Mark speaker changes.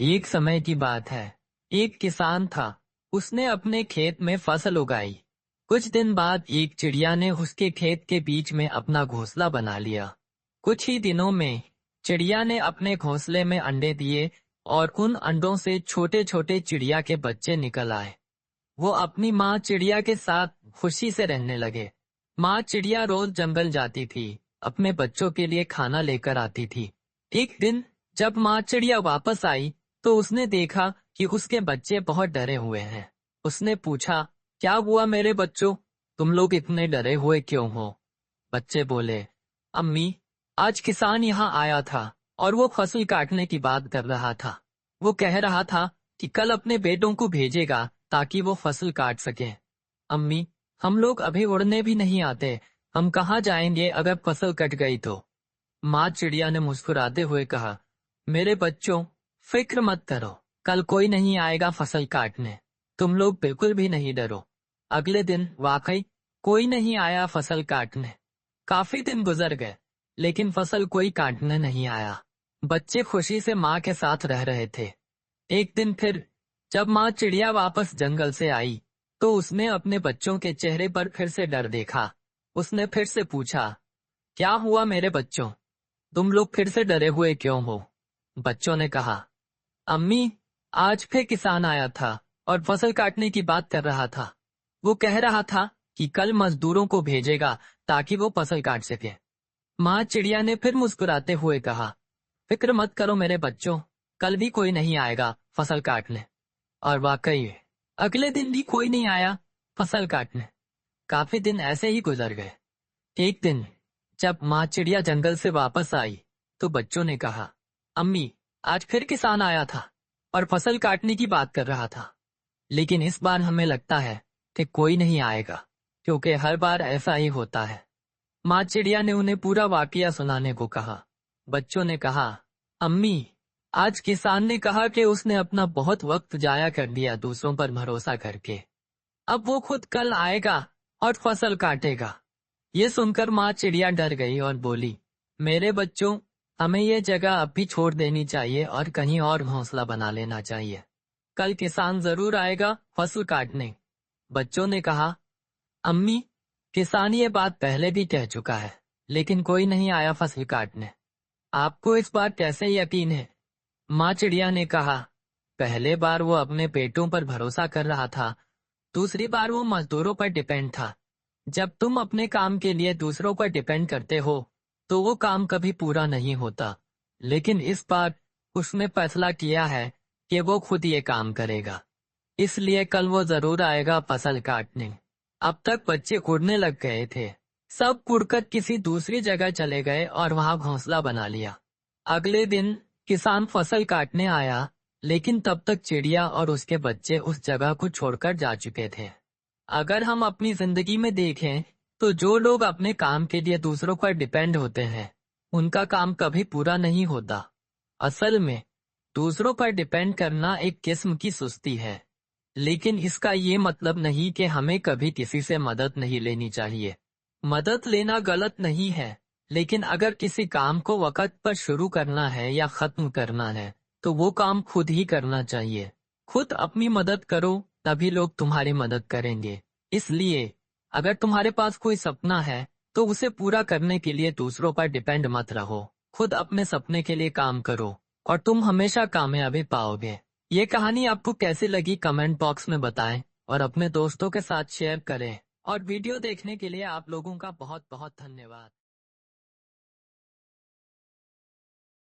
Speaker 1: एक समय की बात है। एक किसान था। उसने अपने खेत में फसल उगाई। कुछ दिन बाद एक चिड़िया ने उसके खेत के बीच में अपना घोंसला बना लिया। कुछ ही दिनों में चिड़िया ने अपने घोंसले में अंडे दिए और उन अंडों से छोटे छोटे चिड़िया के बच्चे निकल आए। वो अपनी माँ चिड़िया के साथ खुशी से रहने लगे। माँ चिड़िया रोज जंगल जाती थी, अपने बच्चों के लिए खाना लेकर आती थी। एक दिन जब माँ चिड़िया वापस आई तो उसने देखा कि उसके बच्चे बहुत डरे हुए हैं। उसने पूछा, क्या हुआ मेरे बच्चों, तुम लोग इतने डरे हुए क्यों हो? बच्चे बोले, अम्मी, आज किसान यहाँ आया था और वो फसल काटने की बात कर रहा था। वो कह रहा था कि कल अपने बेटों को भेजेगा ताकि वो फसल काट सके। अम्मी, हम लोग अभी उड़ने भी नहीं आते, हम कहाँ जाएंगे अगर फसल कट गई तो? माँ चिड़िया ने मुस्कुराते हुए कहा, मेरे बच्चों, फिक्र मत करो, कल कोई नहीं आएगा फसल काटने। तुम लोग बिल्कुल भी नहीं डरो। अगले दिन वाकई कोई नहीं आया फसल काटने। काफी दिन गुजर गए, लेकिन फसल कोई काटने नहीं आया। बच्चे खुशी से माँ के साथ रह रहे थे। एक दिन फिर जब माँ चिड़िया वापस जंगल से आई तो उसने अपने बच्चों के चेहरे पर फिर से डर देखा। उसने फिर से पूछा, क्या हुआ मेरे बच्चों, तुम लोग फिर से डरे हुए क्यों हो? बच्चों ने कहा, अम्मी, आज फिर किसान आया था और फसल काटने की बात कर रहा था। वो कह रहा था कि कल मजदूरों को भेजेगा ताकि वो फसल काट सके। माँ चिड़िया ने फिर मुस्कुराते हुए कहा, फिक्र मत करो मेरे बच्चों, कल भी कोई नहीं आएगा फसल काटने। और वाकई अगले दिन भी कोई नहीं आया फसल काटने। काफी दिन ऐसे ही गुजर गए। एक दिन जब माँ चिड़िया जंगल से वापस आई तो बच्चों ने कहा, अम्मी, आज फिर किसान आया था और फसल काटने की बात कर रहा था, लेकिन इस बार हमें लगता है कि कोई नहीं आएगा, क्योंकि हर बार ऐसा ही होता है। माँ चिड़िया ने उन्हें पूरा वाकया सुनाने को कहा। बच्चों ने कहा, अम्मी, आज किसान ने कहा कि उसने अपना बहुत वक्त जाया कर दिया दूसरों पर भरोसा करके। अब वो खुद कल आएगा और फसल काटेगा। ये सुनकर माँ चिड़िया डर गई और बोली, मेरे बच्चों, हमें ये जगह अब भी छोड़ देनी चाहिए और कहीं और घोंसला बना लेना चाहिए। कल किसान जरूर आएगा फसल काटने। बच्चों ने कहा, अम्मी, किसान ये बात पहले भी कह चुका है, लेकिन कोई नहीं आया फसल काटने। आपको इस बात कैसे यकीन है? माँ चिड़िया ने कहा, पहले बार वो अपने पेटों पर भरोसा कर रहा था, दूसरी बार वो मजदूरों पर डिपेंड था। जब तुम अपने काम के लिए दूसरों पर डिपेंड करते हो तो वो काम कभी पूरा नहीं होता, लेकिन इस बार उसने फैसला किया है कि वो खुद ये काम करेगा, इसलिए कल वो जरूर आएगा फसल काटने। अब तक बच्चे उड़ने लग गए थे। सब उड़कर किसी दूसरी जगह चले गए और वहां घोंसला बना लिया। अगले दिन किसान फसल काटने आया, लेकिन तब तक चिड़िया और उसके बच्चे उस जगह को छोड़कर जा चुके थे। अगर हम अपनी जिंदगी में देखें तो जो लोग अपने काम के लिए दूसरों पर डिपेंड होते हैं, उनका काम कभी पूरा नहीं होता। असल में दूसरों पर डिपेंड करना एक किस्म की सुस्ती है, लेकिन इसका ये मतलब नहीं कि हमें कभी किसी से मदद नहीं लेनी चाहिए। मदद लेना गलत नहीं है, लेकिन अगर किसी काम को वक्त पर शुरू करना है या खत्म करना है तो वो काम खुद ही करना चाहिए। खुद अपनी मदद करो, तभी लोग तुम्हारी मदद करेंगे। इसलिए अगर तुम्हारे पास कोई सपना है तो उसे पूरा करने के लिए दूसरों पर डिपेंड मत रहो। खुद अपने सपने के लिए काम करो और तुम हमेशा कामयाबी पाओगे। ये कहानी आपको कैसी लगी कमेंट बॉक्स में बताएं और अपने दोस्तों के साथ शेयर करें। और वीडियो देखने के लिए आप लोगों का बहुत बहुत धन्यवाद।